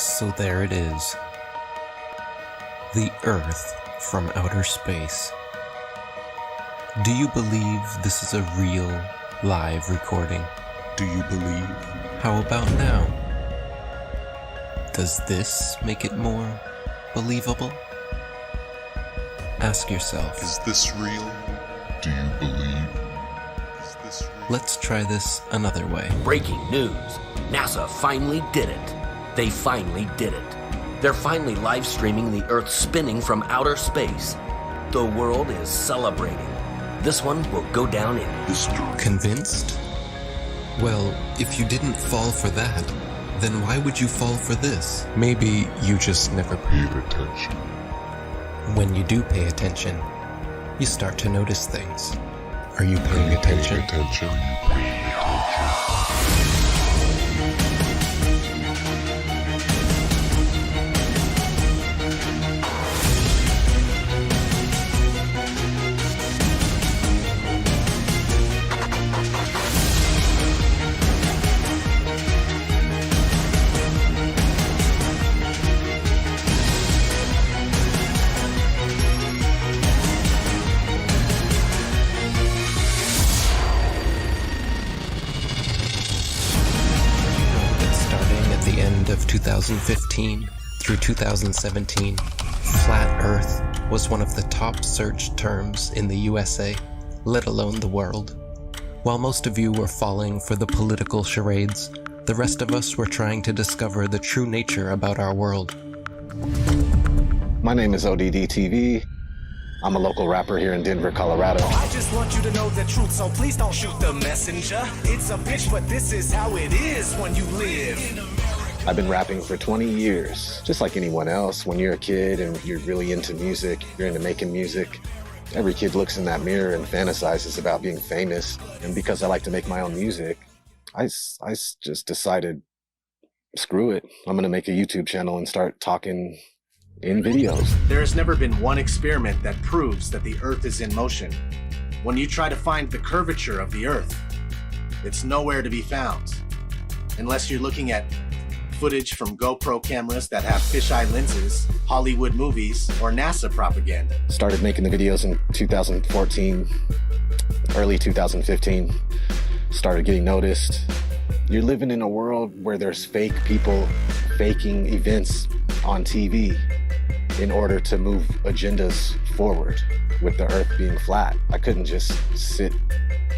So there it is. The Earth from outer space. Do you believe this is a real, live recording? Do you believe? How about now? Does this make it more believable? Ask yourself. Is this real? Do you believe? Is this real? Let's try this another way. Breaking news. NASA finally did it. They finally did it. They're finally live streaming the Earth spinning from outer space. The world is celebrating. This one will go down in history. Convinced? Well, if you didn't fall for that, then why would you fall for this? Maybe you just never Paid attention. When you do pay attention, you start to notice things. Are you paying attention? Attention. Are you paying attention? The end of 2015 through 2017, Flat Earth was one of the top searched terms in the USA, let alone the world. While most of you were falling for the political charades, the rest of us were trying to discover the true nature about our world. My name is ODD TV. I'm a local rapper here in Denver, Colorado. I just want you to know the truth, so please don't shoot the messenger. It's a bitch, but this is how it is when you live. I've been rapping for 20 years, just like anyone else. When you're a kid and you're really into music, you're into making music, every kid looks in that mirror and fantasizes about being famous. And because I like to make my own music, I just decided, screw it. I'm gonna make a YouTube channel and start talking in videos. There has never been one experiment that proves that the Earth is in motion. When you try to find the curvature of the Earth, it's nowhere to be found. Unless you're looking at footage from GoPro cameras that have fisheye lenses, Hollywood movies, or NASA propaganda. Started making the videos in 2014, early 2015. Started getting noticed. You're living in a world where there's fake people faking events on TV in order to move agendas forward. With the Earth being flat, I couldn't just sit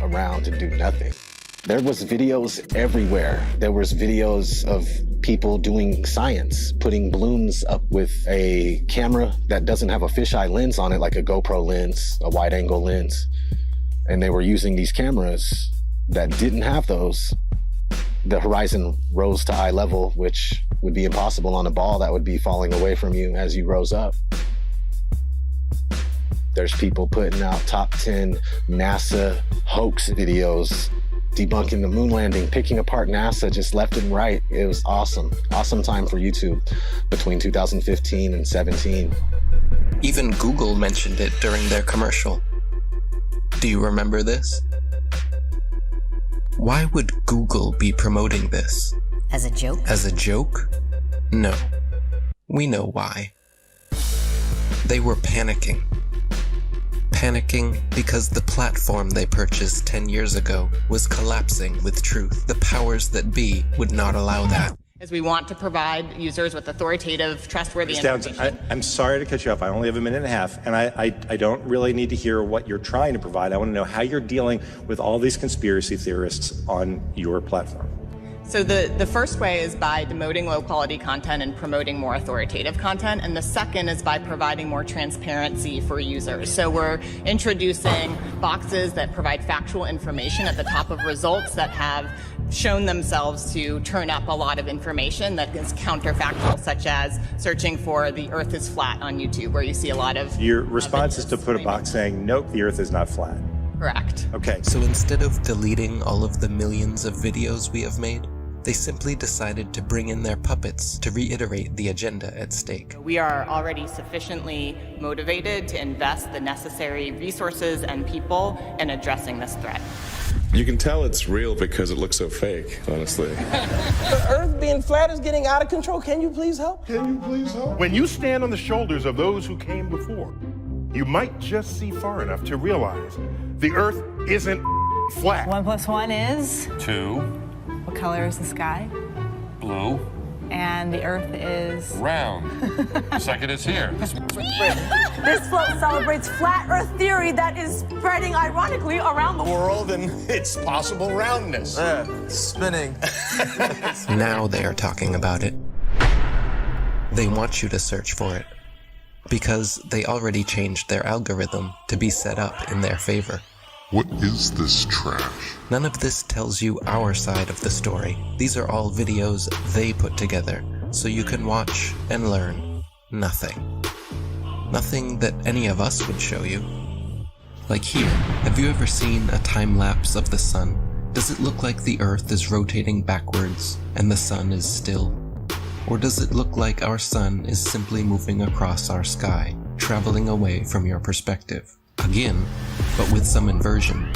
around and do nothing. There was videos everywhere. There was videos of people doing science, putting balloons up with a camera that doesn't have a fisheye lens on it, like a GoPro lens, a wide angle lens. And they were using these cameras that didn't have those. The horizon rose to eye level, which would be impossible on a ball that would be falling away from you as you rose up. There's people putting out top 10 NASA hoax videos, debunking the moon landing, picking apart NASA just left and right. It was awesome. Awesome time for YouTube between 2015 and 17. Even Google mentioned it during their commercial. Do you remember this? Why would Google be promoting this? As a joke? As a joke? No. We know why. They were panicking. Panicking because the platform they purchased 10 years ago was collapsing with truth. The powers that be would not allow that. As we want to provide users with authoritative, trustworthy information. I'm sorry to cut you off. I only have a minute and a half, and I don't really need to hear what you're trying to provide. I want to know how you're dealing with all these conspiracy theorists on your platform. So the first way is by demoting low-quality content and promoting more authoritative content, and the second is by providing more transparency for users. So we're introducing boxes that provide factual information at the top of results that have shown themselves to turn up a lot of information that is counterfactual, such as searching for the Earth is flat on YouTube, where you see a lot of... Your response is to put a box saying, nope, the Earth is not flat. Correct. Okay. So instead of deleting all of the millions of videos we have made, They simply decided to bring in their puppets to reiterate the agenda at stake. We are already sufficiently motivated to invest the necessary resources and people in addressing this threat. You can tell it's real because it looks so fake, honestly. The Earth being flat is getting out of control. Can you please help? When you stand on the shoulders of those who came before, you might just see far enough to realize the Earth isn't flat. 1 + 1 is? 2. What color is the sky? Blue. And the Earth is? Round. Second is here. This float celebrates flat Earth theory that is spreading ironically around the World and its possible roundness. Spinning. Now they are talking about it. They want you to search for it, because they already changed their algorithm to be set up in their favor. What is this trash? None of this tells you our side of the story. These are all videos they put together, so you can watch and learn nothing. Nothing that any of us would show you. Like here, have you ever seen a time lapse of the sun? Does it look like the Earth is rotating backwards and the sun is still? Or does it look like our sun is simply moving across our sky, traveling away from your perspective? Again, but with some inversion.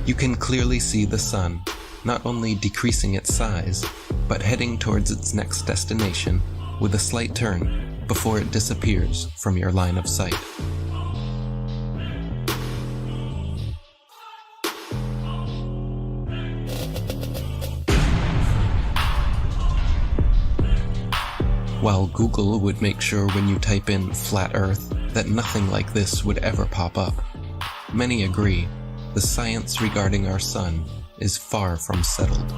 You can clearly see the sun, not only decreasing its size, but heading towards its next destination with a slight turn before it disappears from your line of sight. While Google would make sure when you type in flat Earth that nothing like this would ever pop up, many agree the science regarding our sun is far from settled.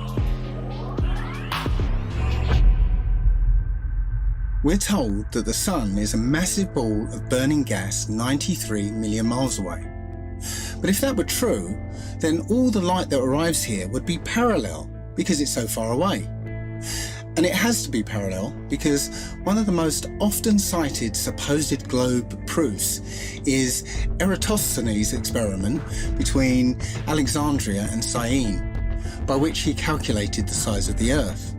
We're told that the sun is a massive ball of burning gas 93 million miles away. But if that were true, then all the light that arrives here would be parallel because it's so far away. And it has to be parallel because one of the most often cited supposed globe proofs is Eratosthenes' experiment between Alexandria and Syene, by which he calculated the size of the Earth.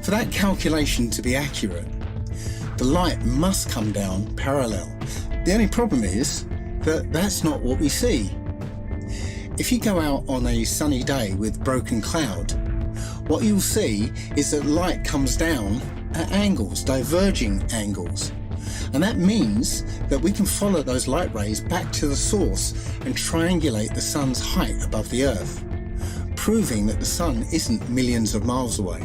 For that calculation to be accurate, the light must come down parallel. The only problem is that that's not what we see. If you go out on a sunny day with broken cloud, what you'll see is that light comes down at angles, diverging angles. And that means that we can follow those light rays back to the source and triangulate the sun's height above the Earth, proving that the sun isn't millions of miles away.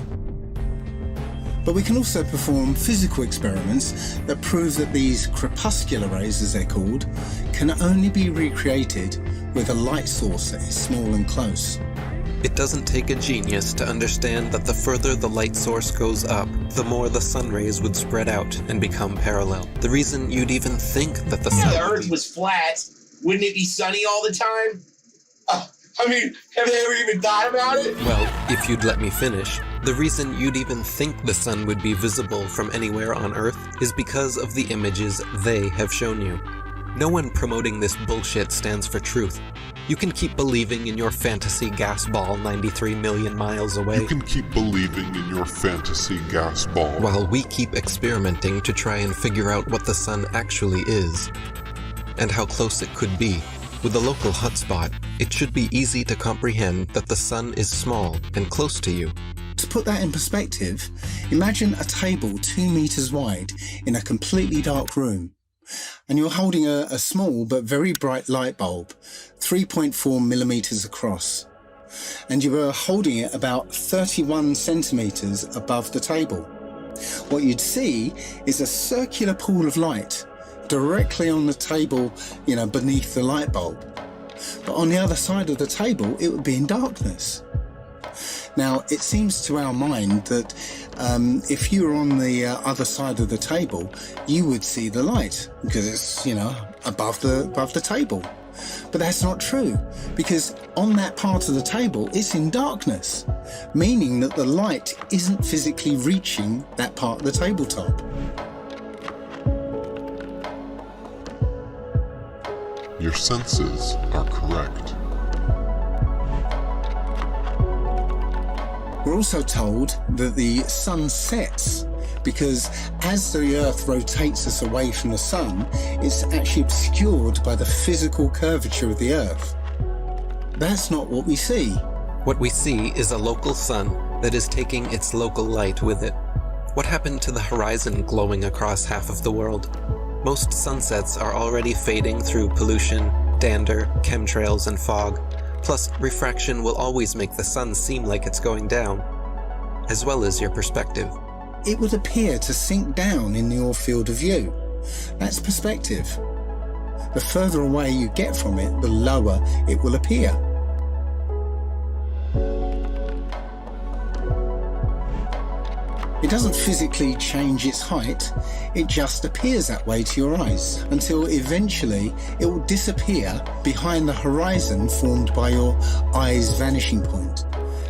But we can also perform physical experiments that prove that these crepuscular rays, as they're called, can only be recreated with a light source that is small and close. It doesn't take a genius to understand that the further the light source goes up, the more the sun rays would spread out and become parallel. The reason you'd even think that the sun... If the Earth was flat, wouldn't it be sunny all the time? I mean, have they ever even thought about it? Well, if you'd let me finish, the reason you'd even think the sun would be visible from anywhere on Earth is because of the images they have shown you. No one promoting this bullshit stands for truth. You can keep believing in your fantasy gas ball 93 million miles away. You can keep believing in your fantasy gas ball. While we keep experimenting to try and figure out what the sun actually is, and how close it could be. With a local hotspot, it should be easy to comprehend that the sun is small and close to you. To put that in perspective, imagine a table 2 meters wide in a completely dark room. And you're holding a small but very bright light bulb, 3.4 millimeters across. And you are holding it about 31 centimeters above the table. What you'd see is a circular pool of light directly on the table, beneath the light bulb. But on the other side of the table, it would be in darkness. Now, it seems to our mind that if you were on the other side of the table, you would see the light because it's, above the table. But that's not true, because on that part of the table, it's in darkness, meaning that the light isn't physically reaching that part of the tabletop. Your senses are correct. We're also told that the sun sets because as the Earth rotates us away from the sun, it's actually obscured by the physical curvature of the Earth. That's not what we see. What we see is a local sun that is taking its local light with it. What happened to the horizon glowing across half of the world? Most sunsets are already fading through pollution, dander, chemtrails, and fog. Plus, refraction will always make the sun seem like it's going down, as well as your perspective. It would appear to sink down in your field of view. That's perspective. The further away you get from it, the lower it will appear. It doesn't physically change its height, it just appears that way to your eyes, until eventually it will disappear behind the horizon formed by your eye's vanishing point.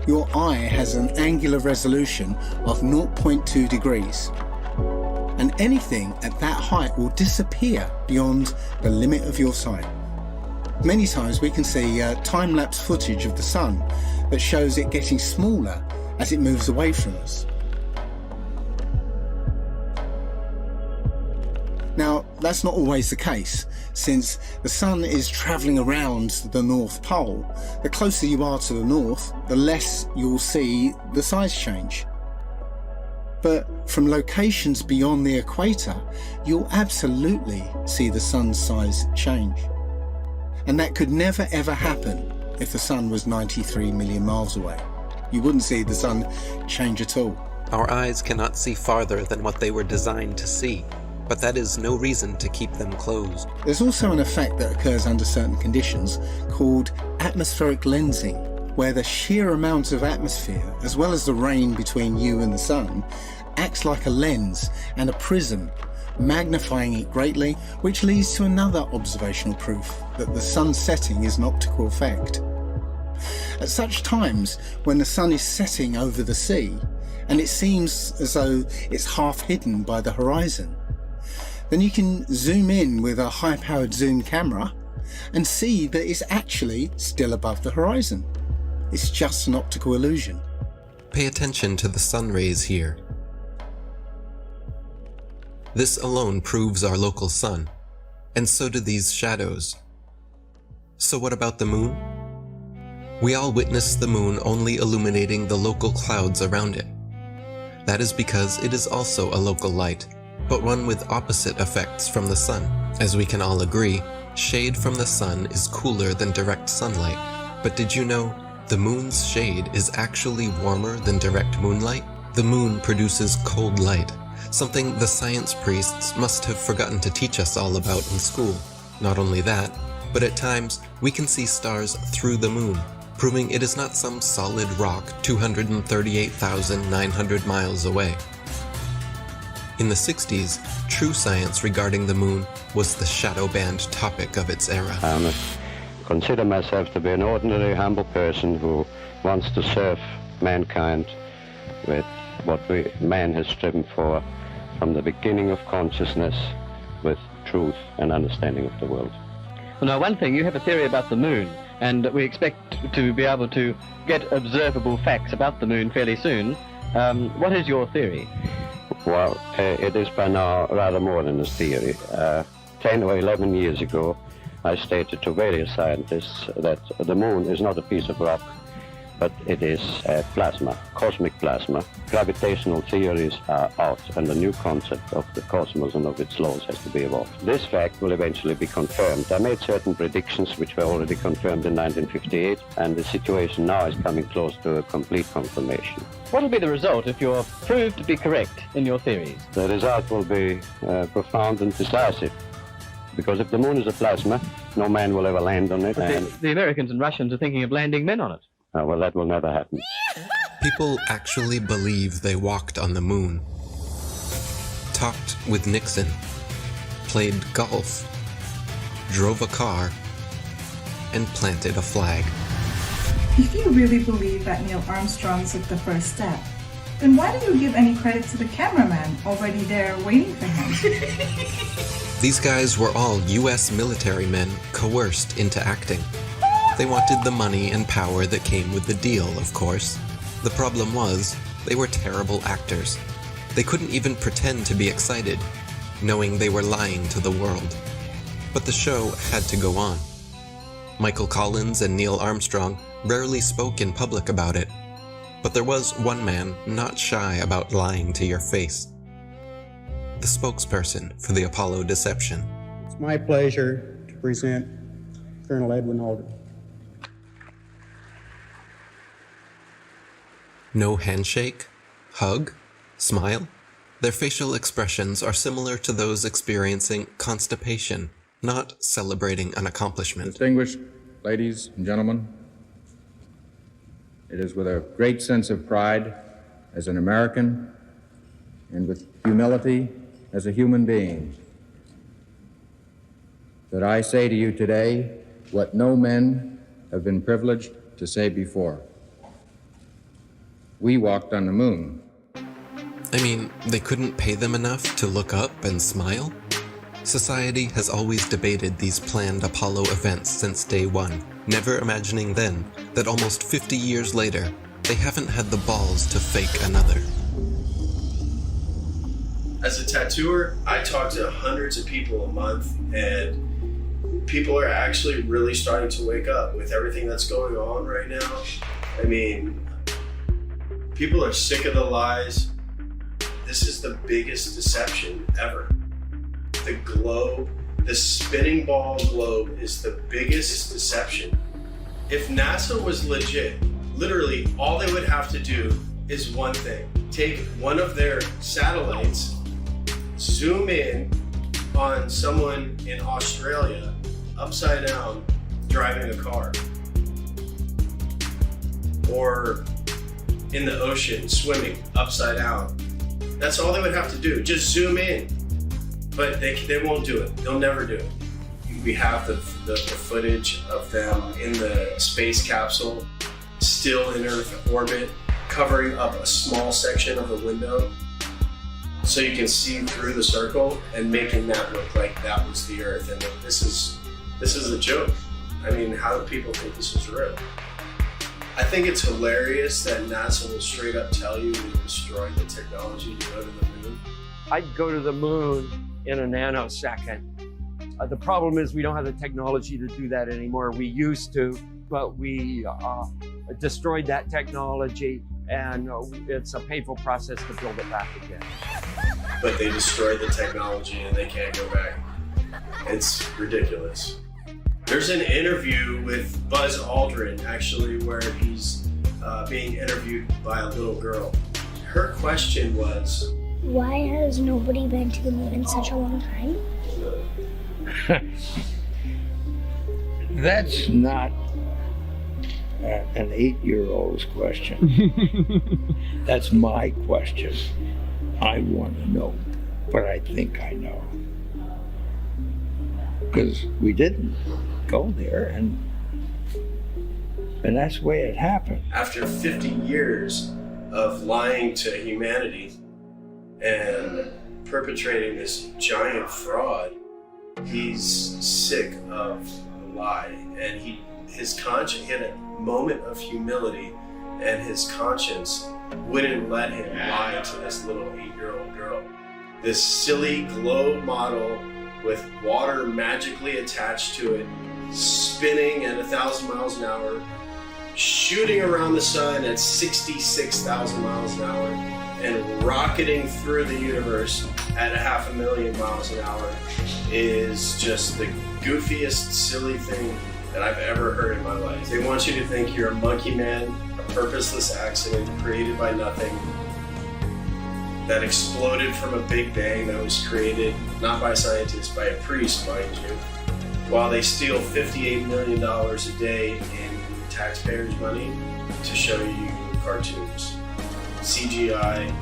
Your eye has an angular resolution of 0.2 degrees. And anything at that height will disappear beyond the limit of your sight. Many times we can see time-lapse footage of the sun that shows it getting smaller as it moves away from us. Now, that's not always the case, since the sun is travelling around the North Pole. The closer you are to the north, the less you'll see the size change. But from locations beyond the equator, you'll absolutely see the sun's size change. And that could never ever happen if the sun was 93 million miles away. You wouldn't see the sun change at all. Our eyes cannot see farther than what they were designed to see, but that is no reason to keep them closed. There's also an effect that occurs under certain conditions called atmospheric lensing, where the sheer amount of atmosphere, as well as the rain between you and the sun, acts like a lens and a prism, magnifying it greatly, which leads to another observational proof that the sun setting is an optical effect. At such times, when the sun is setting over the sea, and it seems as though it's half hidden by the horizon, then you can zoom in with a high-powered zoom camera and see that it's actually still above the horizon. It's just an optical illusion. Pay attention to the sun rays here. This alone proves our local sun, and so do these shadows. So what about the moon? We all witness the moon only illuminating the local clouds around it. That is because it is also a local light, but one with opposite effects from the sun. As we can all agree, shade from the sun is cooler than direct sunlight. But did you know the moon's shade is actually warmer than direct moonlight? The moon produces cold light, something the science priests must have forgotten to teach us all about in school. Not only that, but at times we can see stars through the moon, proving it is not some solid rock 238,900 miles away. In the 60s, true science regarding the moon was the shadow band topic of its era. I consider myself to be an ordinary, humble person who wants to serve mankind with what man has striven for from the beginning of consciousness, with truth and understanding of the world. Well, now, one thing, you have a theory about the moon, and we expect to be able to get observable facts about the moon fairly soon. What is your theory? Well, it is by now rather more than a theory. 10 or 11 years ago, I stated to various scientists that the moon is not a piece of rock, but it is plasma, cosmic plasma. Gravitational theories are out, and the new concept of the cosmos and of its laws has to be evolved. This fact will eventually be confirmed. I made certain predictions which were already confirmed in 1958, and the situation now is coming close to a complete confirmation. What will be the result if you're proved to be correct in your theories? The result will be profound and decisive. Because if the moon is a plasma, no man will ever land on it. And The Americans and Russians are thinking of landing men on it. well, that will never happen. People actually believe they walked on the moon, talked with Nixon, played golf, drove a car, and planted a flag. If you really believe that Neil Armstrong took the first step, then why do you give any credit to the cameraman already there waiting for him? These guys were all US military men coerced into acting. They wanted the money and power that came with the deal, of course. The problem was, they were terrible actors. They couldn't even pretend to be excited, knowing they were lying to the world. But the show had to go on. Michael Collins and Neil Armstrong rarely spoke in public about it, but there was one man not shy about lying to your face. The spokesperson for the Apollo deception. It's my pleasure to present Colonel Edwin Aldrin. No handshake, hug, smile. Their facial expressions are similar to those experiencing constipation, not celebrating an accomplishment. Distinguished ladies and gentlemen, it is with a great sense of pride as an American and with humility as a human being that I say to you today what no men have been privileged to say before. We walked on the moon. I mean, they couldn't pay them enough to look up and smile? Society has always debated these planned Apollo events since day one, never imagining then that almost 50 years later, they haven't had the balls to fake another. As a tattooer, I talk to hundreds of people a month, and people are actually really starting to wake up with everything that's going on right now. I mean, people are sick of the lies. This is the biggest deception ever. The globe, the spinning ball globe, is the biggest deception. If NASA was legit, literally all they would have to do is one thing. Take one of their satellites, zoom in on someone in Australia, upside down, driving a car. Or in the ocean, swimming, upside down. That's all they would have to do, just zoom in. But they won't do it, they'll never do it. We have the footage of them in the space capsule, still in Earth orbit, covering up a small section of the window, so you can see through the circle and making that look like that was the Earth. And this is a joke. I mean, how do people think this is real? I think it's hilarious that NASA will straight up tell you to destroy the technology to go to the moon. I'd go to the moon in a nanosecond. The problem is we don't have the technology to do that anymore. We used to, but we destroyed that technology, and it's a painful process to build it back again. But they destroyed the technology and they can't go back. It's ridiculous. There's an interview with Buzz Aldrin, actually, where he's being interviewed by a little girl. Her question was, why has nobody been to the moon in such a long time? That's not an 8-year-old's question. That's my question. I want to know, but I think I know. Because we didn't go there, and that's the way it happened. After 50 years of lying to humanity and perpetrating this giant fraud, he's sick of the lie, and his conscience, he had a moment of humility, and his conscience wouldn't let him lie to this little 8-year-old girl. This silly globe model with water magically attached to it, spinning at 1,000 miles an hour, shooting around the sun at 66,000 miles an hour, and rocketing through the universe at 500,000 miles an hour is just the goofiest, silly thing that I've ever heard in my life. They want you to think you're a monkey man, a purposeless accident created by nothing, that exploded from a big bang that was created not by scientists, by a priest, mind you, while they steal $58 million a day in taxpayers' money to show you cartoons. CGI.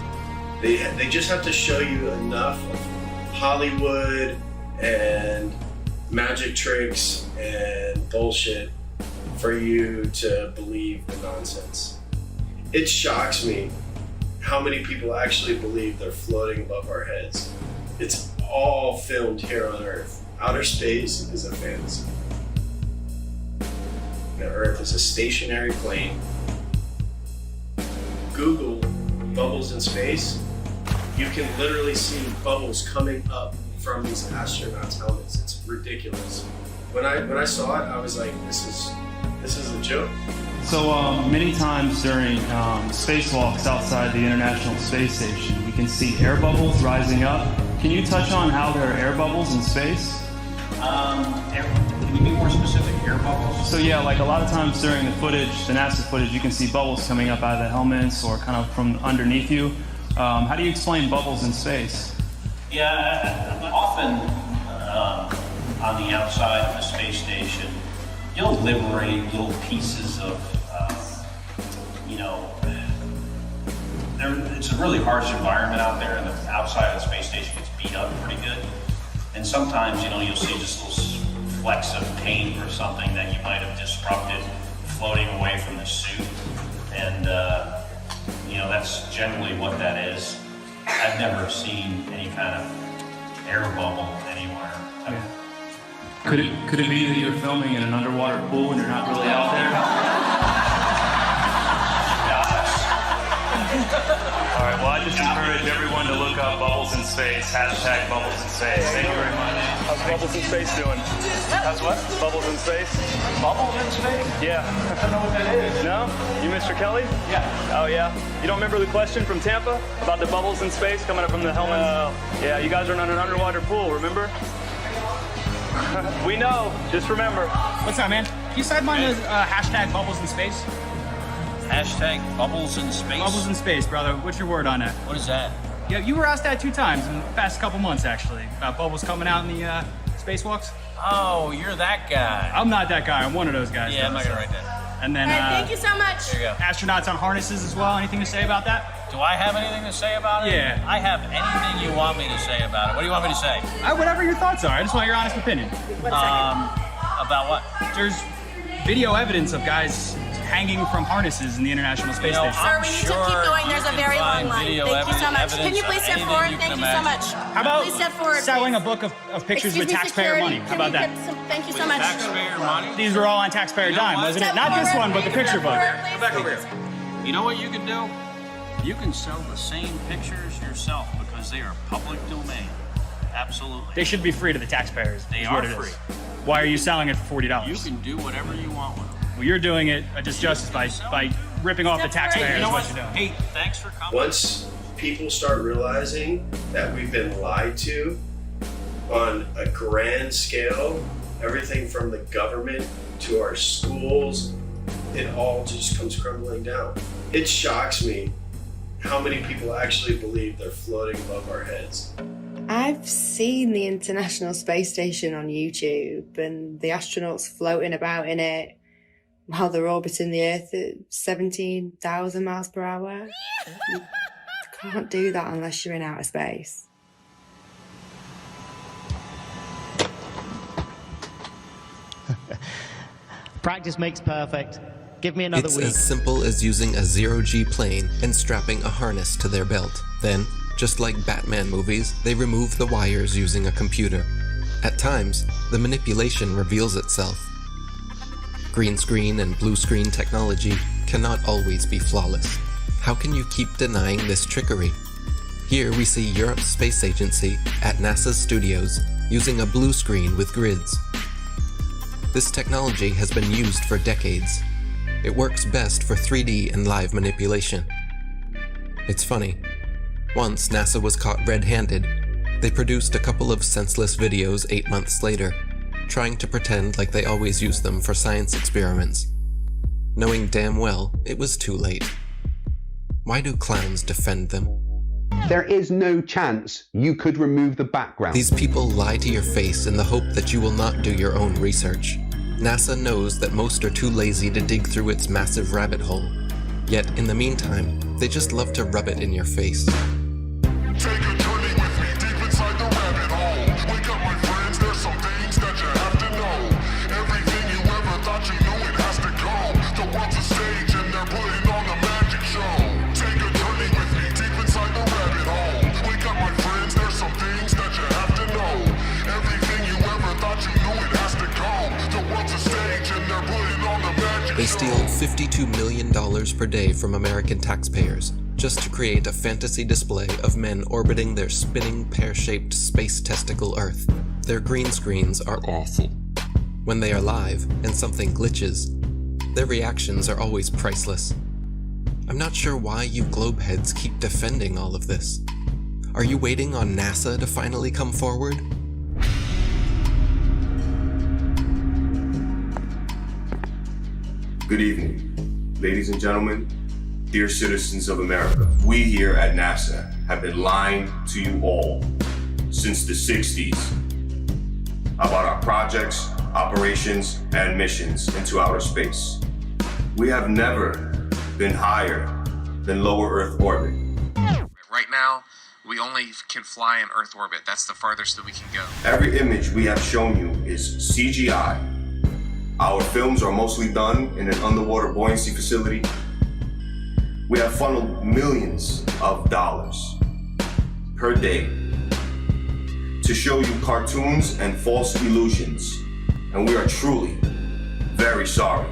They just have to show you enough of Hollywood and magic tricks and bullshit for you to believe the nonsense. It shocks me how many people actually believe they're floating above our heads. It's all filmed here on Earth. Outer space is a fantasy. The Earth is a stationary plane Google bubbles in space, you can literally see bubbles coming up from these astronauts' helmets. It's ridiculous. When I saw it, I was like, this is a joke. So many times during spacewalks outside the International Space Station, we can see air bubbles rising up. Can you touch on how there are air bubbles in space? Can you be more specific? Air bubbles? So yeah, like a lot of times during the footage, the NASA footage, you can see bubbles coming up out of the helmets or kind of from underneath you. How do you explain bubbles in space? Yeah, often on the outside of the space station, you'll liberate little pieces of, it's a really harsh environment out there, and the outside of the space station gets beat up pretty good. And sometimes, you'll see just little flecks of paint or something that you might have disrupted floating away from the suit. And, that's generally what that is. I've never seen any kind of air bubble anywhere. Yeah. Could it be that you're filming in an underwater pool and you're not really out there? All right, well, I just encourage everyone to look up bubbles in space, hashtag bubbles in space. Thank you very much. How's bubbles in space doing? How's what? Bubbles in space. Bubbles in space? Yeah. I don't know what that is. No? You Mr. Kelly? Yeah. Oh, yeah? You don't remember the question from Tampa about the bubbles in space coming up from the helmets? Yeah, you guys are in an underwater pool, remember? We know. Just remember. What's up, man? Can you sideline the hashtag bubbles in space? Hashtag bubbles in space? Bubbles in space, brother. What's your word on it? What is that? Yeah, you were asked that 2 times in the past couple months, actually, about bubbles coming out in the spacewalks. Oh, you're that guy. I'm not that guy. I'm one of those guys. Yeah, I'm not gonna write that. And then, thank you so much. There you go. Astronauts on harnesses as well. Anything to say about that? Do I have anything to say about it? Yeah. I have anything you want me to say about it. What do you want me to say? Whatever your thoughts are. I just want your honest opinion. About what? There's video evidence of guys hanging from harnesses in the International Space Station. Sir, we need to keep going. There's a very long line. Thank you so much. Can you please step forward? Thank you so much. How about please step forward, selling a book of pictures with taxpayer money? How about that? Thank you so much. Taxpayer money? These were all on taxpayer dime, wasn't it? Not this one, but the picture book. Go back over here. You know what you can do? You can sell the same pictures yourself because they are public domain. Absolutely. They should be free to the taxpayers. They are free. Why are you selling it for $40? You can do whatever you want with them. Well, you're doing it a disjustice by ripping off the taxpayers. Hey, you know what what? you're doing. Hey, thanks for coming. Once people start realizing that we've been lied to on a grand scale, everything from the government to our schools, it all just comes crumbling down. It shocks me how many people actually believe they're floating above our heads. I've seen the International Space Station on YouTube and the astronauts floating about in it while they're orbiting the Earth at 17,000 miles per hour. You can't do that unless you're in outer space. Practice makes perfect. Give me another It's week. as simple as using a zero-G plane and strapping a harness to their belt. Then, just like Batman movies, they remove the wires using a computer. At times, the manipulation reveals itself. Green screen and blue screen technology cannot always be flawless. How can you keep denying this trickery? Here we see Europe's space agency at NASA's studios using a blue screen with grids. This technology has been used for decades. It works best for 3D and live manipulation. It's funny. Once NASA was caught red-handed, they produced a couple of senseless videos 8 months later, trying to pretend like they always use them for science experiments, knowing damn well it was too late. Why do clowns defend them? There is no chance you could remove the background. These people lie to your face in the hope that you will not do your own research. NASA knows that most are too lazy to dig through its massive rabbit hole. Yet, in the meantime, they just love to rub it in your face. Take a journey with me deep inside the rabbit hole. Wake up, my friends, there's some things that you have to know. Everything you ever thought you knew, it has to go. The world's a stage and they're putting on a magic show. Take a journey with me deep inside the rabbit hole. Wake up, my friends, there's some things that you have to know. Everything you ever thought you knew, it has to go. The world's a stage and they're putting on a magic show. They steal $52 million per day from American taxpayers just to create a fantasy display of men orbiting their spinning pear-shaped space testicle Earth. Their green screens are awful. When they are live and something glitches, their reactions are always priceless. I'm not sure why you globeheads keep defending all of this. Are you waiting on NASA to finally come forward? Good evening, ladies and gentlemen, dear citizens of America. We here at NASA have been lying to you all since the 60s about our projects, operations, and missions into outer space. We have never been higher than lower Earth orbit. Right now, we only can fly in Earth orbit. That's the farthest that we can go. Every image we have shown you is CGI. Our films are mostly done in an underwater buoyancy facility. We have funneled millions of dollars per day to show you cartoons and false illusions, and we are truly very sorry.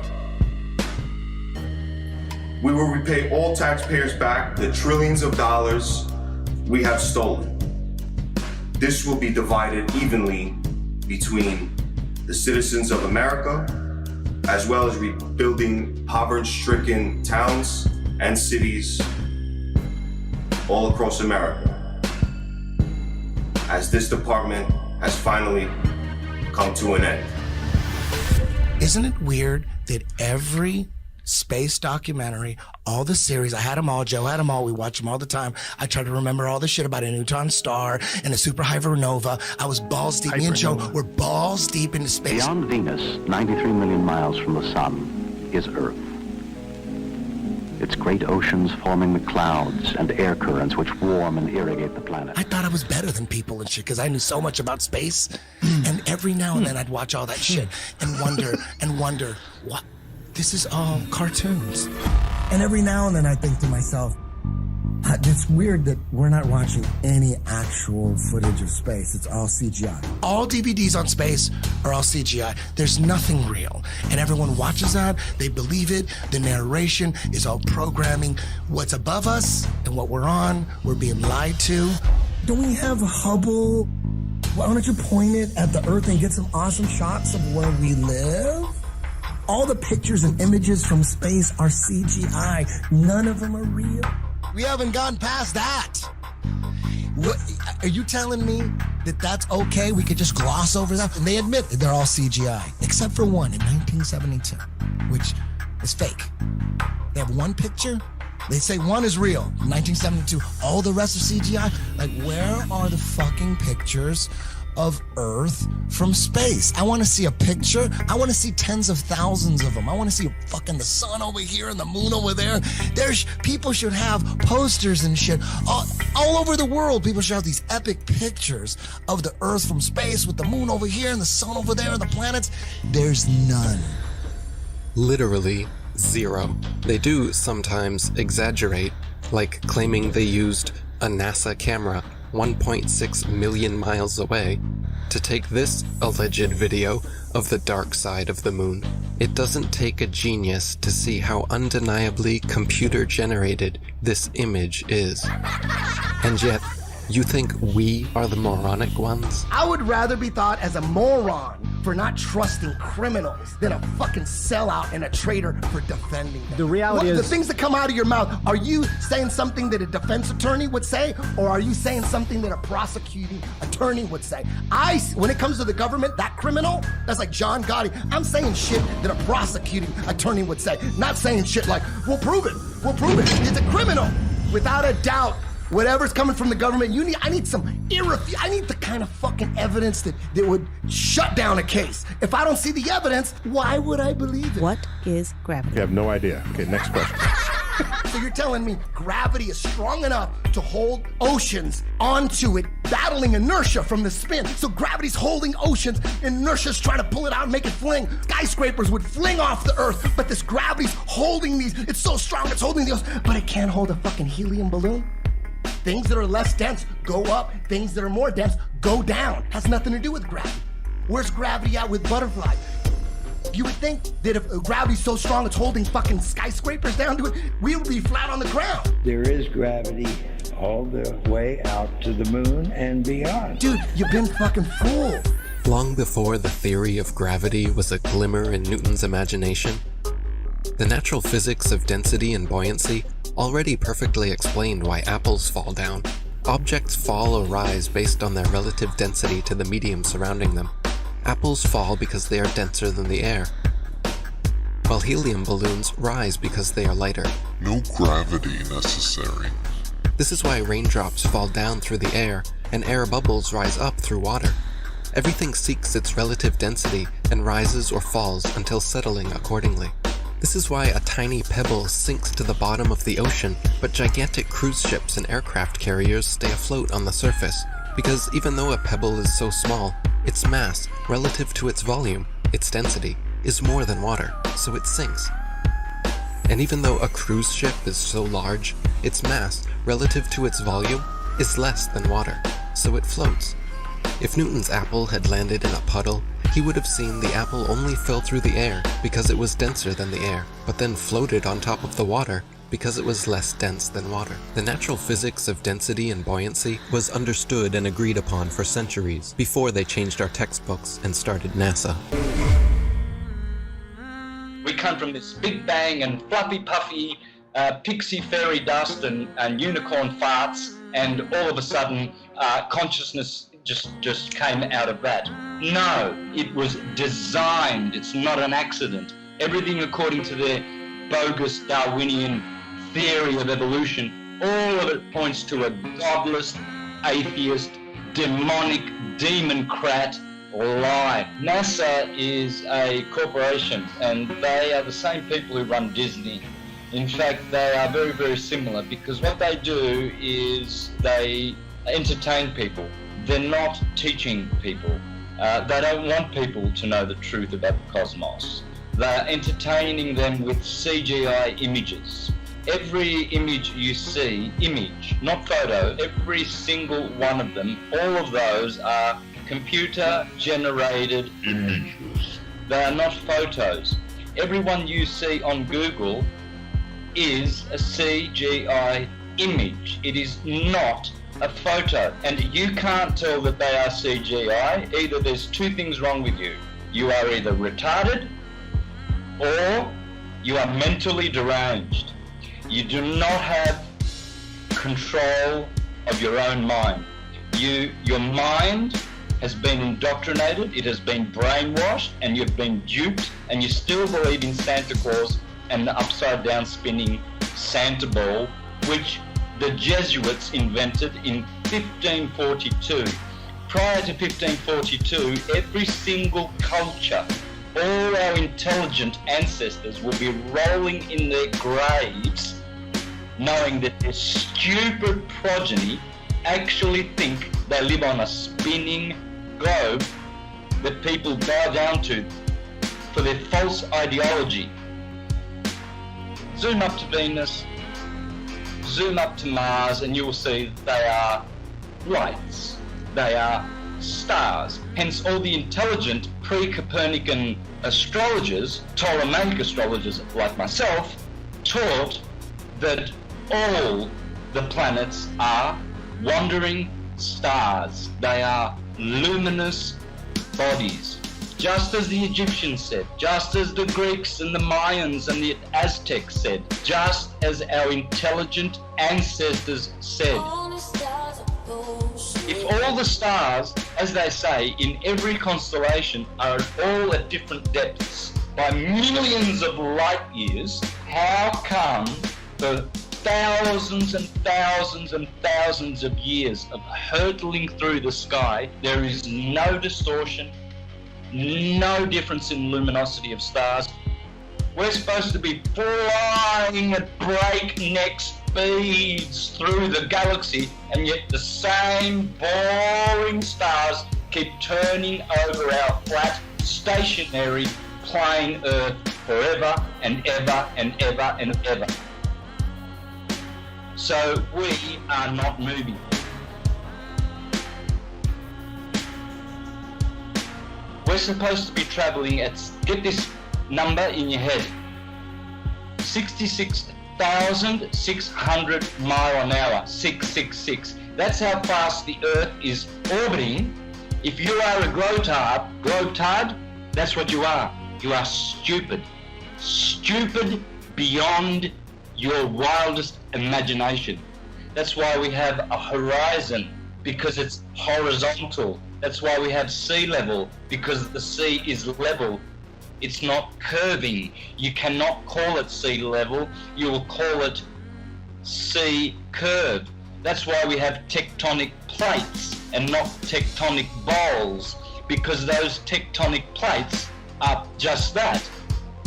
We will repay all taxpayers back the trillions of dollars we have stolen. This will be divided evenly between the citizens of America, as well as rebuilding poverty-stricken towns and cities all across America, as this department has finally come to an end. Isn't it weird that every space documentary, all the series, I had them all, Joe had them all, we watch them all the time. I try to remember all the shit about a neutron star and a supernova. I was balls deep. Me and Joe were balls deep into space. Beyond Venus, 93 million miles from the sun, is Earth. Its great oceans forming the clouds and air currents which warm and irrigate the planet. I thought I was better than people and shit because I knew so much about space. And every now and then I'd watch all that shit and wonder, what? This is all cartoons. And every now and then I think to myself, it's weird that we're not watching any actual footage of space. It's all CGI. All DVDs on space are all CGI. There's nothing real. And everyone watches that, they believe it. The narration is all programming. What's above us and what we're on, we're being lied to. Don't we have Hubble? Why don't you point it at the Earth and get some awesome shots of where we live? All the pictures and images from space are CGI. None of them are real. We haven't gone past that. What, are you telling me that that's okay? We could just gloss over that? And they admit that they're all CGI, except for one in 1972, which is fake. They have one picture. They say one is real, 1972. All the rest are CGI. Like, where are the fucking pictures of Earth from space? I want to see a picture. I want to see tens of thousands of them. I want to see fucking the sun over here and the moon over there. People should have posters and shit all over the world. People should have these epic pictures of the Earth from space with the moon over here and the sun over there and the planets. There's none. Literally zero. They do sometimes exaggerate, like claiming they used a NASA camera 1.6 million miles away to take this alleged video of the dark side of the moon. It doesn't take a genius to see how undeniably computer-generated this image is. And yet, you think we are the moronic ones? I would rather be thought as a moron for not trusting criminals than a fucking sellout and a traitor for defending them. The reality is... The things that come out of your mouth, are you saying something that a defense attorney would say, or are you saying something that a prosecuting attorney would say? When it comes to the government, that criminal, that's like John Gotti. I'm saying shit that a prosecuting attorney would say, not saying shit like, we'll prove it. It's a criminal. Without a doubt, whatever's coming from the government, I need the kind of fucking evidence that would shut down a case. If I don't see the evidence, why would I believe it? What is gravity? You have no idea. Okay, next question. So you're telling me gravity is strong enough to hold oceans onto it, battling inertia from the spin. So gravity's holding oceans, inertia's trying to pull it out and make it fling. Skyscrapers would fling off the Earth, but this gravity's holding these. It's so strong, it's holding the ocean, but it can't hold a fucking helium balloon. Things that are less dense go up, things that are more dense go down. Has nothing to do with gravity. Where's gravity at with butterflies? You would think that if gravity's so strong it's holding fucking skyscrapers down to it, we would be flat on the ground. There is gravity all the way out to the moon and beyond. Dude, you've been fucking fooled. Long before the theory of gravity was a glimmer in Newton's imagination, the natural physics of density and buoyancy already perfectly explained why apples fall down. Objects fall or rise based on their relative density to the medium surrounding them. Apples fall because they are denser than the air, while helium balloons rise because they are lighter. No gravity necessary. This is why raindrops fall down through the air and air bubbles rise up through water. Everything seeks its relative density and rises or falls until settling accordingly. This is why a tiny pebble sinks to the bottom of the ocean, but gigantic cruise ships and aircraft carriers stay afloat on the surface, because even though a pebble is so small, its mass, relative to its volume, its density, is more than water, so it sinks. And even though a cruise ship is so large, its mass, relative to its volume, is less than water, so it floats. If Newton's apple had landed in a puddle, he would have seen the apple only fell through the air because it was denser than the air, but then floated on top of the water because it was less dense than water. The natural physics of density and buoyancy was understood and agreed upon for centuries before they changed our textbooks and started NASA. We come from this big bang and fluffy puffy pixie fairy dust and unicorn farts, and all of a sudden consciousness just came out of that. No, it was designed. It's not an accident. Everything according to their bogus Darwinian theory of evolution, all of it points to a godless, atheist, demonic, demon-crat lie. NASA is a corporation, and they are the same people who run Disney. In fact, they are very, very similar, because what they do is they entertain people. They're not teaching people. They don't want people to know the truth about the cosmos. They're entertaining them with CGI images. Every image you see, image, not photo, every single one of them, all of those are computer-generated images. They are not photos. Everyone you see on Google is a CGI image. It is not a photo. And you can't tell that they are CGI. Either there's two things wrong with you. You are either retarded or you are mentally deranged. You do not have control of your own mind. Your mind has been indoctrinated, it has been brainwashed, and you've been duped, and you still believe in Santa Claus and the upside down spinning Santa ball, which the Jesuits invented in 1542. Prior to 1542, every single culture, all our intelligent ancestors will be rolling in their graves knowing that their stupid progeny actually think they live on a spinning globe that people bow down to for their false ideology. Zoom up to Venus, zoom up to Mars, and you will see they are lights. They are stars. Hence all the intelligent pre-Copernican astrologers, Ptolemaic astrologers like myself, taught that all the planets are wandering stars. They are luminous bodies. Just as the Egyptians said, just as the Greeks and the Mayans and the Aztecs said, just as our intelligent ancestors said. If all the stars, as they say, in every constellation are all at different depths by millions of light years, how come for thousands and thousands and thousands of years of hurtling through the sky, there is no distortion, no difference in luminosity of stars? We're supposed to be flying at breakneck speeds through the galaxy, and yet the same boring stars keep turning over our flat, stationary, plain Earth forever and ever and ever and ever. So we are not moving. We're supposed to be traveling at, get this, number in your head. 66,600 mile an hour, 666. That's how fast the Earth is orbiting. If you are a grotard, that's what you are. You are stupid. Stupid beyond your wildest imagination. That's why we have a horizon, because it's horizontal. That's why we have sea level, because the sea is level. It's not curving. You cannot call it sea level. You will call it sea curve. That's why we have tectonic plates and not tectonic bowls, because those tectonic plates are just that,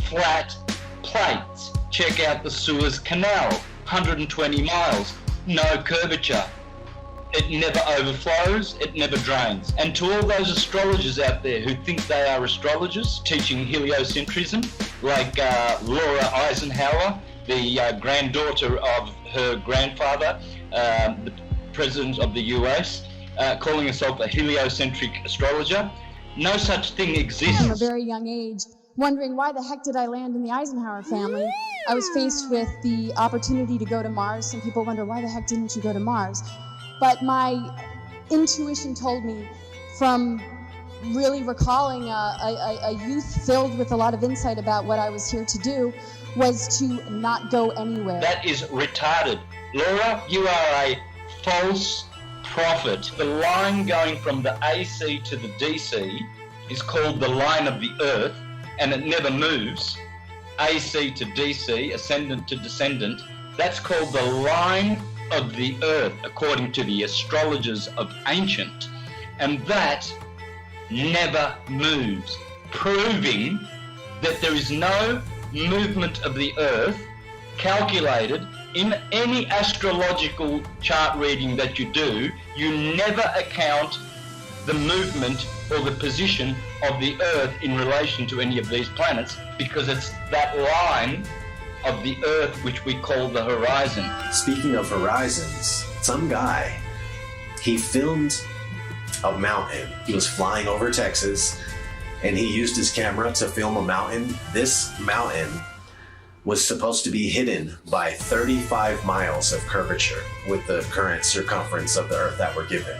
flat plates. Check out the Suez Canal, 120 miles, no curvature. It never overflows, it never drains. And to all those astrologers out there who think they are astrologers teaching heliocentrism, like Laura Eisenhower, the granddaughter of her grandfather, the president of the US, calling herself a heliocentric astrologer, no such thing exists. From a very young age, wondering why the heck did I land in the Eisenhower family. I was faced with the opportunity to go to Mars. Some people wonder, why the heck didn't you go to Mars? But my intuition told me, from really recalling a youth filled with a lot of insight about what I was here to do, was to not go anywhere. That is retarded. Laura, you are a false prophet. The line going from the AC to the DC is called the line of the Earth, and it never moves. AC to DC, ascendant to descendant, that's called the line of the Earth, according to the astrologers of ancient, and that never moves, proving that there is no movement of the Earth calculated in any astrological chart reading that you do. You never account the movement or the position of the Earth in relation to any of these planets, because it's that line of the Earth which we call the horizon. Speaking of horizons, some guy, he filmed a mountain. He was flying over Texas, and he used his camera to film a mountain. This mountain was supposed to be hidden by 35 miles of curvature with the current circumference of the Earth that we're given.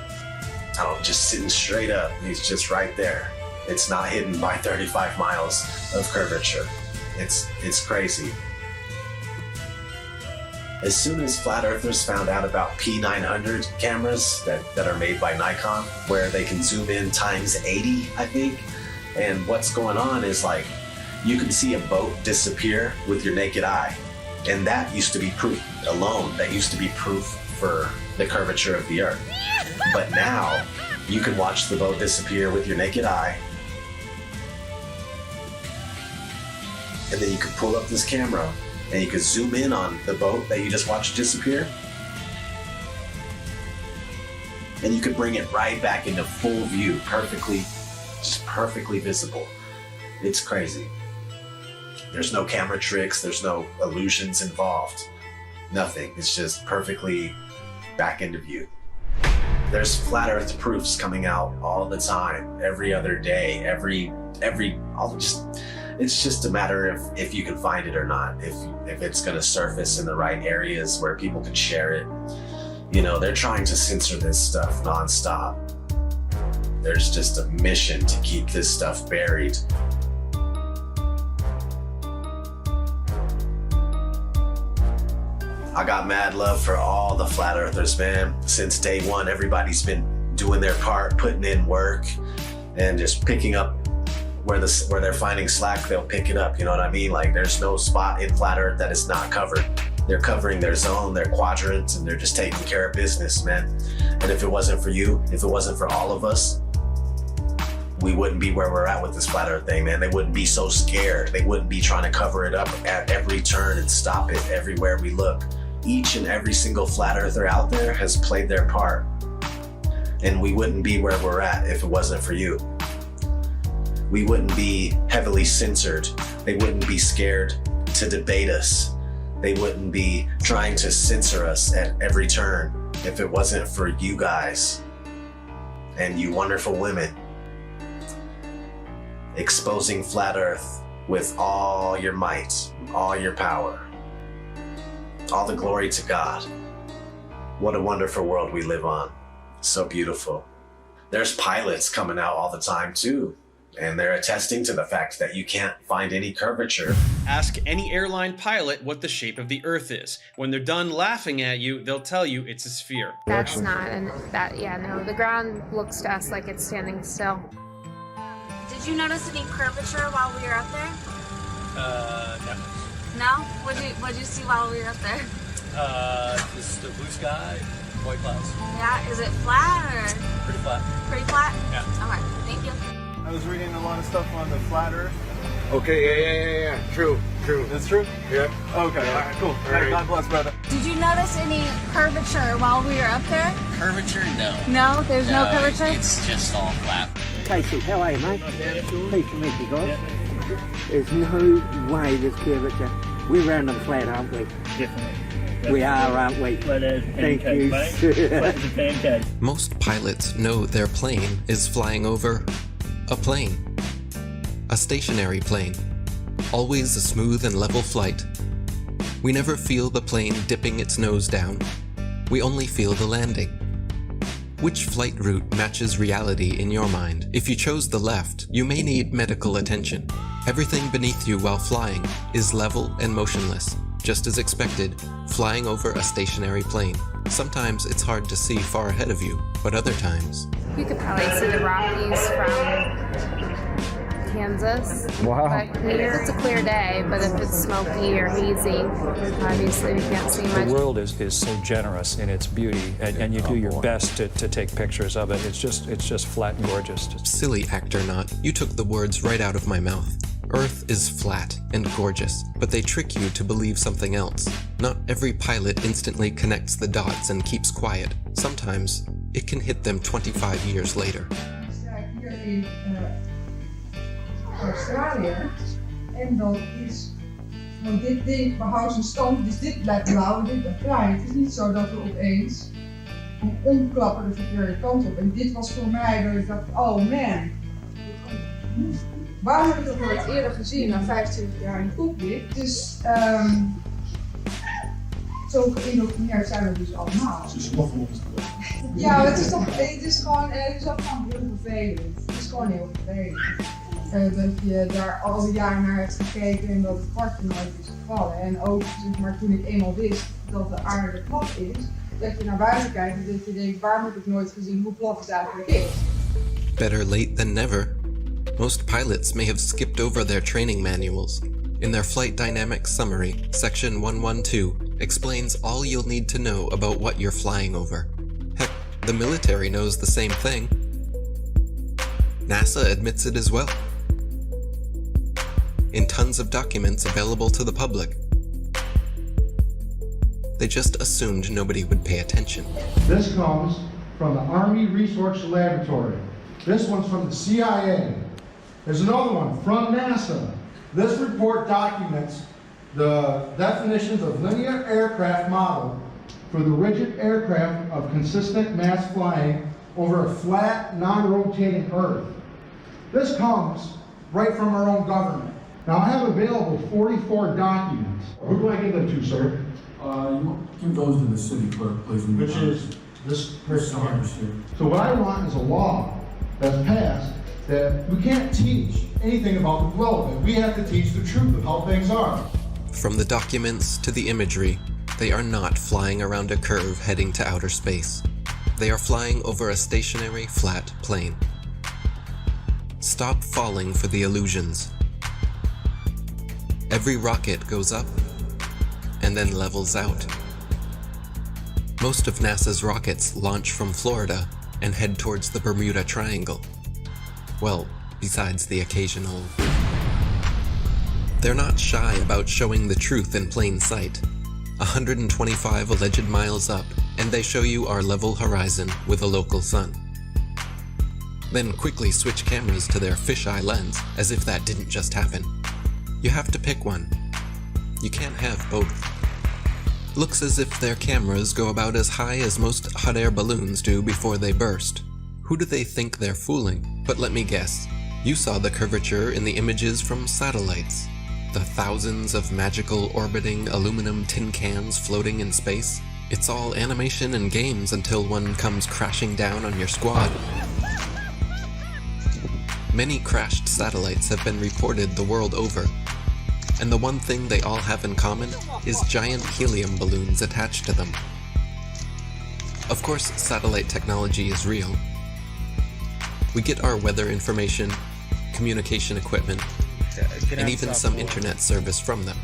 Just sitting straight up, he's just right there. It's not hidden by 35 miles of curvature. It's crazy. As soon as flat earthers found out about P900 cameras that are made by Nikon, where they can zoom in times 80, I think, and what's going on is, like, you can see a boat disappear with your naked eye, and that used to be proof alone. That used to be proof for the curvature of the Earth. But now you can watch the boat disappear with your naked eye, and then you can pull up this camera and you can zoom in on the boat that you just watched disappear, and you could bring it right back into full view, just perfectly visible. It's crazy. There's no camera tricks, there's no illusions involved. Nothing. It's just perfectly back into view. There's flat earth proofs coming out all the time, every other day, it's just a matter of if you can find it or not, if it's gonna surface in the right areas where people can share it. You know, they're trying to censor this stuff nonstop. There's just a mission to keep this stuff buried. I got mad love for all the flat earthers, man. Since day one, everybody's been doing their part, putting in work, and just picking up where they're finding slack, they'll pick it up, you know what I mean? Like, there's no spot in flat earth that is not covered. They're covering their zone, their quadrant, and they're just taking care of business, man. And if it wasn't for you, if it wasn't for all of us, we wouldn't be where we're at with this flat earth thing, man. They wouldn't be so scared. They wouldn't be trying to cover it up at every turn and stop it everywhere we look. Each and every single flat earther out there has played their part. And we wouldn't be where we're at if it wasn't for you. We wouldn't be heavily censored. They wouldn't be scared to debate us. They wouldn't be trying to censor us at every turn if it wasn't for you guys and you wonderful women exposing flat earth with all your might, all your power. All the glory to God. What a wonderful world we live on. So beautiful. There's pilots coming out all the time too, and they're attesting to the fact that you can't find any curvature. Ask any airline pilot what the shape of the Earth is. When they're done laughing at you, they'll tell you it's a sphere. That's not, and that, yeah, no, the ground looks to us like it's standing still. Did you notice any curvature while we were up there? No. No? What'd you see while we were up there? Just the blue sky, white clouds. Yeah, is it flat or? Pretty flat. Pretty flat? Yeah. Okay, thank you. I was reading a lot of stuff on the flat Earth. Okay, yeah. True. That's true? Yeah. Okay, all right, cool. All right. God bless, brother. Did you notice any curvature while we were up there? Curvature? No. No? There's no curvature? It's just all flat. Casey, how are you, mate? Pleased to meet you guys. There's no way there's curvature. We're round and flat, aren't we? Definitely. We are, aren't we? Thank you. Flat as a pancake. Most pilots know their plane is flying over a plane. A stationary plane. Always a smooth and level flight. We never feel the plane dipping its nose down. We only feel the landing. Which flight route matches reality in your mind? If you chose the left, you may need medical attention. Everything beneath you while flying is level and motionless. Just as expected, flying over a stationary plane. Sometimes it's hard to see far ahead of you, but other times... You could probably see the Rockies from Kansas. Wow. But I mean, if it's a clear day, but if it's smoky or hazy, obviously we can't see much. The world is so generous in its beauty, and you do your best to take pictures of it. It's just flat and gorgeous. Silly actor not, you took the words right out of my mouth. Earth is flat and gorgeous, but they trick you to believe something else. Not every pilot instantly connects the dots and keeps quiet. Sometimes it can hit them 25 years later. Australië. En dat is, want dit ding behoudt zijn stand, dus dit blijft blauw en dit blijft bruin. Het is niet zo dat we opeens omklappen de verkeerde kant op. En dit was voor mij dat ik dacht, oh man, waar heb ik dat nooit eerder gezien na 25 jaar in de cockpit? Dus zo geïndoctrineerd zijn we dus allemaal. Ja, het is ook gewoon heel vervelend. Het is gewoon heel vervelend. Dat je daar al die jaren naar hebt gekeken en dat het kwartje nooit is gevallen. En ook zeg maar, toen ik eenmaal wist dat de aarde plat is, dat je naar buiten kijkt en dat je denkt, waar heb ik nooit gezien hoe plat het eigenlijk is. Better late than never. Most pilots may have skipped over their training manuals. In their Flight Dynamics Summary, Section 112 explains all you'll need to know about what you're flying over. Heck, the military knows the same thing. NASA admits it as well. In tons of documents available to the public. They just assumed nobody would pay attention. This comes from the Army Research Laboratory. This one's from the CIA. There's another one from NASA. This report documents the definitions of linear aircraft model for the rigid aircraft of consistent mass flying over a flat, non-rotating Earth. This comes right from our own government. Now I have available 44 documents. Who do I give them to, sir? You give those to the city clerk, please. Which is this person here. So what I want is a law that's passed that we can't teach anything about the globe. We have to teach the truth of how things are. From the documents to the imagery, they are not flying around a curve heading to outer space. They are flying over a stationary, flat plane. Stop falling for the illusions. Every rocket goes up and then levels out. Most of NASA's rockets launch from Florida and head towards the Bermuda Triangle. Well, besides the occasional... They're not shy about showing the truth in plain sight. 125 alleged miles up, and they show you our level horizon with a local sun. Then quickly switch cameras to their fisheye lens, as if that didn't just happen. You have to pick one. You can't have both. Looks as if their cameras go about as high as most hot air balloons do before they burst. Who do they think they're fooling? But let me guess. You saw the curvature in the images from satellites, the thousands of magical orbiting aluminum tin cans floating in space. It's all animation and games until one comes crashing down on your squad. Many crashed satellites have been reported the world over, and the one thing they all have in common is giant helium balloons attached to them. Of course, satellite technology is real. We get our weather information, communication equipment, and even some internet service from them.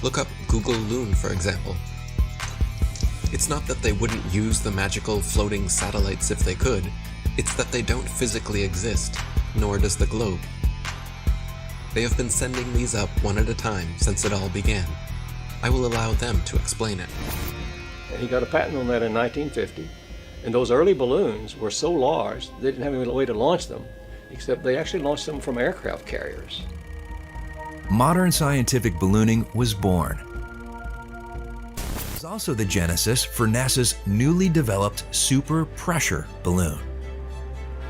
Look up Google Loon, for example. It's not that they wouldn't use the magical floating satellites if they could, it's that they don't physically exist, nor does the globe. They have been sending these up one at a time since it all began. I will allow them to explain it. And he got a patent on that in 1950. And those early balloons were so large, they didn't have any way to launch them, except they actually launched them from aircraft carriers. Modern scientific ballooning was born. It was also the genesis for NASA's newly developed super pressure balloon.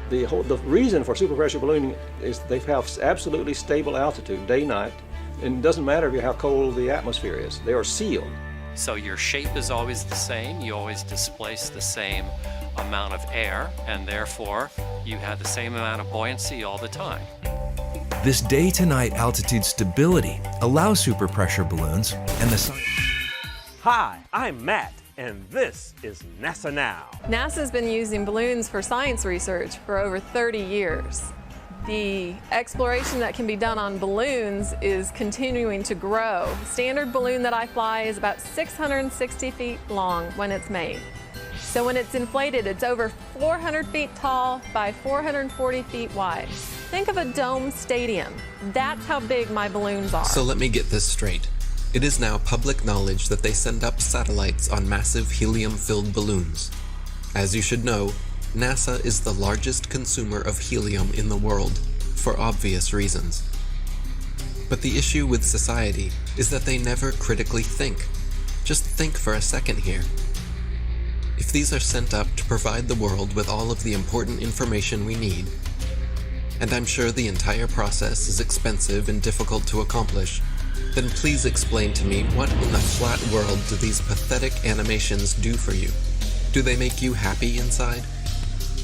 The reason for super pressure ballooning is they have absolutely stable altitude, day, night, and it doesn't matter how cold the atmosphere is. They are sealed. So your shape is always the same, you always displace the same amount of air, and therefore you have the same amount of buoyancy all the time. This day-to-night altitude stability allows super pressure balloons and the sun. Hi, I'm Matt, and this is NASA Now. NASA's been using balloons for science research for over 30 years. The exploration that can be done on balloons is continuing to grow. The standard balloon that I fly is about 660 feet long when it's made. So when it's inflated, it's over 400 feet tall by 440 feet wide. Think of a dome stadium. That's how big my balloons are. So let me get this straight. It is now public knowledge that they send up satellites on massive helium-filled balloons. As you should know, NASA is the largest consumer of helium in the world, for obvious reasons. But the issue with society is that they never critically think. Just think for a second here. If these are sent up to provide the world with all of the important information we need, and I'm sure the entire process is expensive and difficult to accomplish, then please explain to me what in the flat world do these pathetic animations do for you? Do they make you happy inside?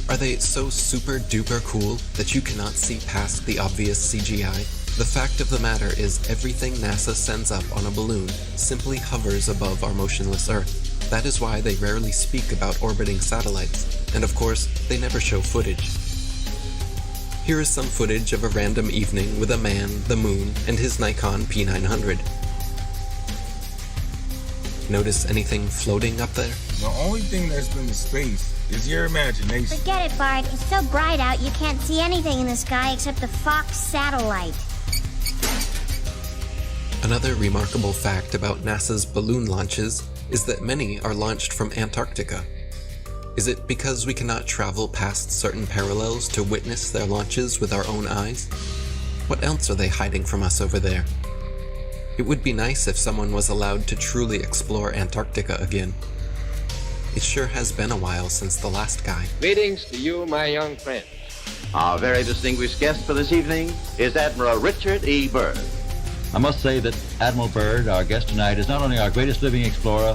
Are they so super duper cool that you cannot see past the obvious CGI? The fact of the matter is everything NASA sends up on a balloon simply hovers above our motionless Earth. That is why they rarely speak about orbiting satellites, and of course, they never show footage. Here is some footage of a random evening with a man, the moon, and his Nikon P900. Notice anything floating up there? The only thing that's been in space is your imagination. Forget it, Bart. It's so bright out you can't see anything in the sky except the Fox satellite. Another remarkable fact about NASA's balloon launches is that many are launched from Antarctica. Is it because we cannot travel past certain parallels to witness their launches with our own eyes? What else are they hiding from us over there? It would be nice if someone was allowed to truly explore Antarctica again. It sure has been a while since the last guy. Greetings to you, my young friend. Our very distinguished guest for this evening is Admiral Richard E. Byrd. I must say that Admiral Byrd, our guest tonight, is not only our greatest living explorer,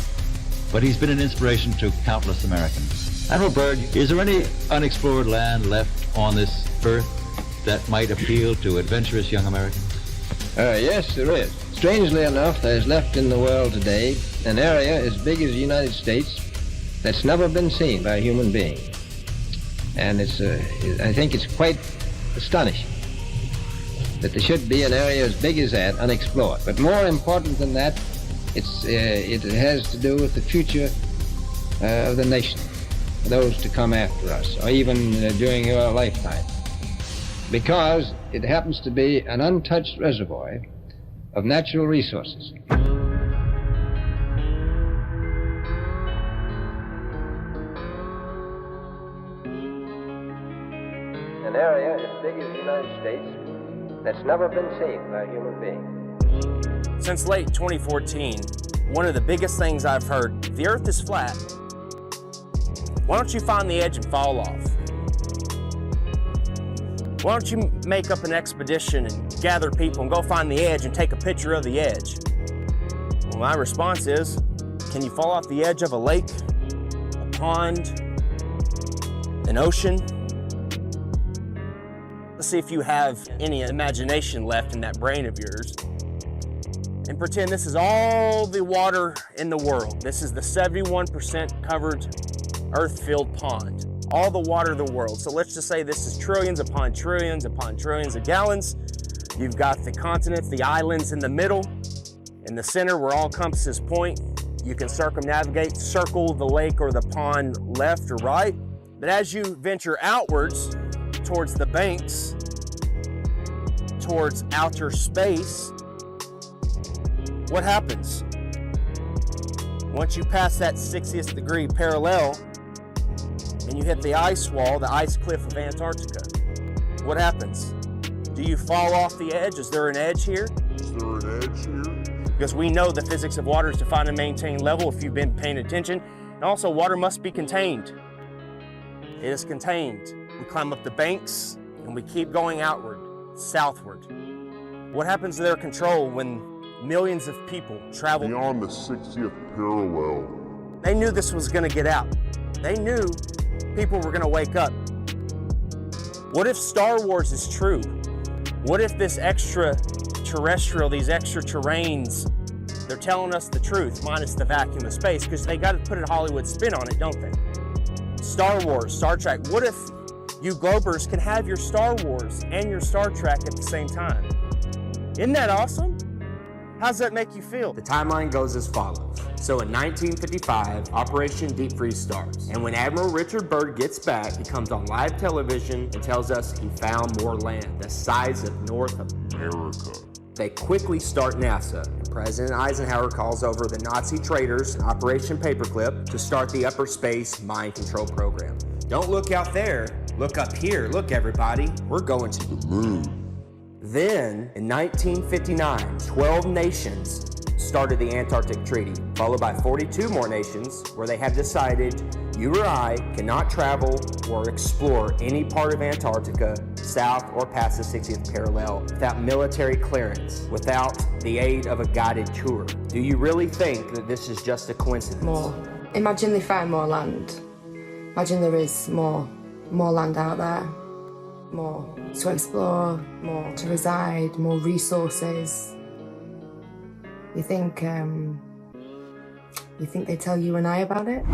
but he's been an inspiration to countless Americans. Admiral Byrd, is there any unexplored land left on this earth that might appeal to adventurous young Americans? Yes, there is. Strangely enough, there's left in the world today an area as big as the United States that's never been seen by a human being. And I think it's quite astonishing that there should be an area as big as that unexplored. But more important than that, it has to do with the future of the nation, those to come after us, or even during your lifetime. Because it happens to be an untouched reservoir of natural resources. An area as big as the United States that's never been seen by a human being. Since late 2014, one of the biggest things I've heard, the Earth is flat. Why don't you find the edge and fall off? Why don't you make up an expedition and gather people and go find the edge and take a picture of the edge? Well, my response is, can you fall off the edge of a lake, a pond, an ocean? Let's see if you have any imagination left in that brain of yours. And pretend this is all the water in the world. This is the 71% covered earth-filled pond. All the water of the world. So let's just say this is trillions upon trillions upon trillions of gallons. You've got the continents, the islands in the middle. In the center where all compasses point, you can circumnavigate, circle the lake or the pond left or right. But as you venture outwards towards the banks, towards outer space, what happens? Once you pass that 60th degree parallel and you hit the ice wall, the ice cliff of Antarctica, what happens? Do you fall off the edge? Is there an edge here? Is there an edge here? Because we know the physics of water is to find and maintain level if you've been paying attention. And also water must be contained. It is contained. We climb up the banks and we keep going outward, southward. What happens to their control when millions of people travel beyond the 60th parallel? They knew this was going to get out. They knew people were going to wake up. What if Star Wars is true? What if this extraterrestrial, these extra terrains, they're telling us the truth, minus the vacuum of space, because they got to put a Hollywood spin on it, don't they? Star Wars, Star Trek. What if you Globers can have your Star Wars and your Star Trek at the same time? Isn't that awesome? How's that make you feel? The timeline goes as follows. So in 1955, Operation Deep Freeze starts. And when Admiral Richard Byrd gets back, he comes on live television and tells us he found more land, the size of North America. They quickly start NASA, and President Eisenhower calls over the Nazi traitors in Operation Paperclip to start the upper space mind control program. Don't look out there, look up here. Look, everybody, we're going to the moon. Then, in 1959, 12 nations started the Antarctic Treaty, followed by 42 more nations where they have decided you or I cannot travel or explore any part of Antarctica south or past the 60th parallel without military clearance, without the aid of a guided tour. Do you really think that this is just a coincidence? More. Imagine they find more land. Imagine there is more land out there. More to explore, more to reside, more resources. You think they tell you and I about it?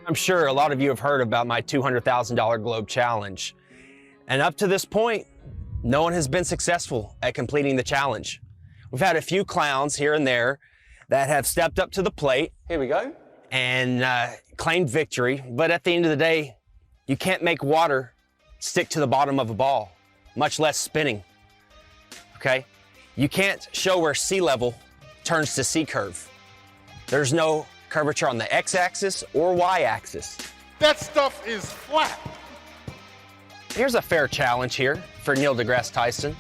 I'm sure a lot of you have heard about my $200,000 globe challenge. And up to this point, no one has been successful at completing the challenge. We've had a few clowns here and there that have stepped up to the plate. Here we go. And claimed victory. But at the end of the day, you can't make water stick to the bottom of a ball, much less spinning, okay? You can't show where sea level turns to sea curve. There's no curvature on the x-axis or y-axis. That stuff is flat. Here's a fair challenge here for Neil deGrasse Tyson.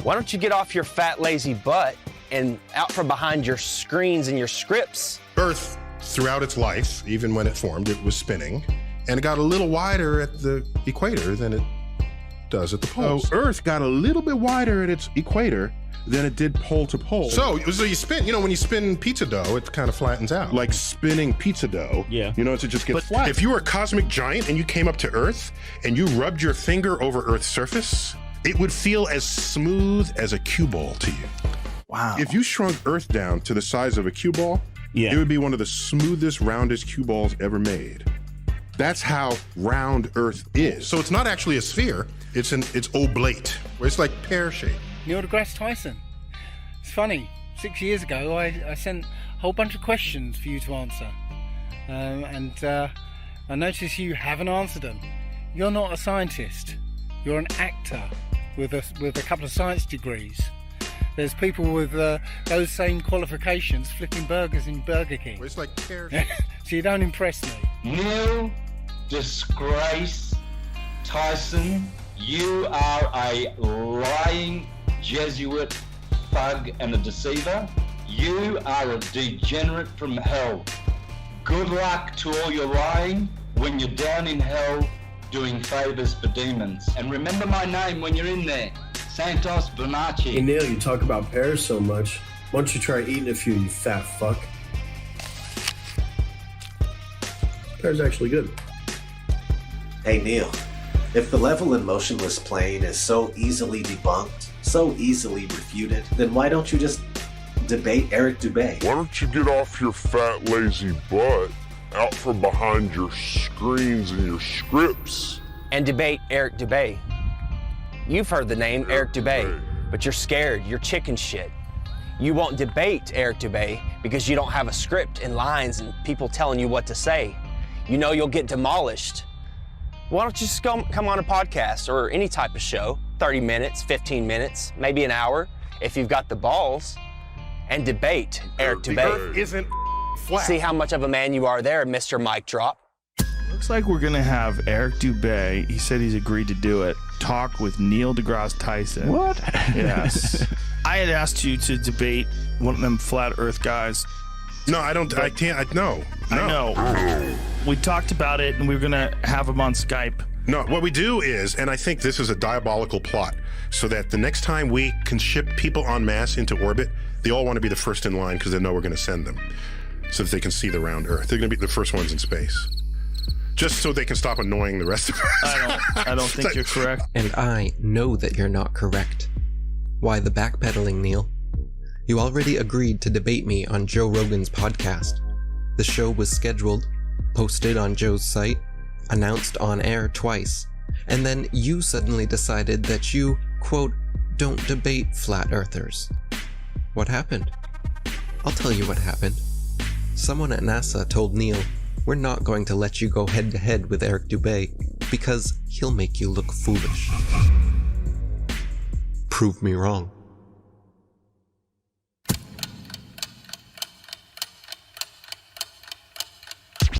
Why don't you get off your fat, lazy butt and out from behind your screens and your scripts? Earth, throughout its life, even when it formed, it was spinning. And it got a little wider at the equator than it does at the poles. So Earth got a little bit wider at its equator than it did pole to pole. So you spin, when you spin pizza dough, it kind of flattens out. Like spinning pizza dough. Yeah. It just gets flat. If you were a cosmic giant and you came up to Earth and you rubbed your finger over Earth's surface, it would feel as smooth as a cue ball to you. Wow. If you shrunk Earth down to the size of a cue ball, it would be one of the smoothest, roundest cue balls ever made. That's how round Earth is. So it's not actually a sphere, it's oblate, where it's like pear-shaped. Neil deGrasse Tyson. It's funny, 6 years ago I sent a whole bunch of questions for you to answer. I notice you haven't answered them. You're not a scientist, you're an actor with a couple of science degrees. There's people with those same qualifications flipping burgers in Burger King. It's like pear-shaped. So you don't impress me. Neil Disgrace Tyson, you are a lying Jesuit thug and a deceiver. You are a degenerate from hell. Good luck to all your lying. When you're down in hell, doing favors for demons. And remember my name when you're in there, Santos Bonacci. Hey Neil, you talk about pears so much. Why don't you try eating a few, you fat fuck? Pear's actually good. Hey Neil, if the level in motionless plane is so easily debunked, so easily refuted, then why don't you just debate Eric Dubay? Why don't you get off your fat lazy butt out from behind your screens and your scripts and debate Eric Dubay? You've heard the name Eric Dubay, but you're scared, you're chicken shit. You won't debate Eric Dubay because you don't have a script and lines and people telling you what to say. You know you'll get demolished. Why don't you just come on a podcast or any type of show, 30 minutes, 15 minutes, maybe an hour, if you've got the balls, and debate Eric Dubay. The earth isn't flat. See how much of a man you are there, Mr. Mic Drop. Looks like we're gonna have Eric Dubay, he said he's agreed to do it, talk with Neil deGrasse Tyson. What? Yes. I had asked you to debate one of them flat earth guys. No, I don't, I can't, no. I know. We talked about it and we were gonna have him on Skype. No, what we do is, and I think this is a diabolical plot, so that the next time we can ship people en masse into orbit, they all want to be the first in line because they know we're going to send them, so that they can see the round Earth. They're going to be the first ones in space, just so they can stop annoying the rest of us. I don't think you're correct. And I know that you're not correct. Why the backpedaling, Neil? You already agreed to debate me on Joe Rogan's podcast. The show was scheduled, posted on Joe's site, announced on air twice, and then you suddenly decided that you, quote, don't debate flat earthers. What happened? I'll tell you what happened. Someone at NASA told Neil, we're not going to let you go head to head with Eric Dubay because he'll make you look foolish. Prove me wrong.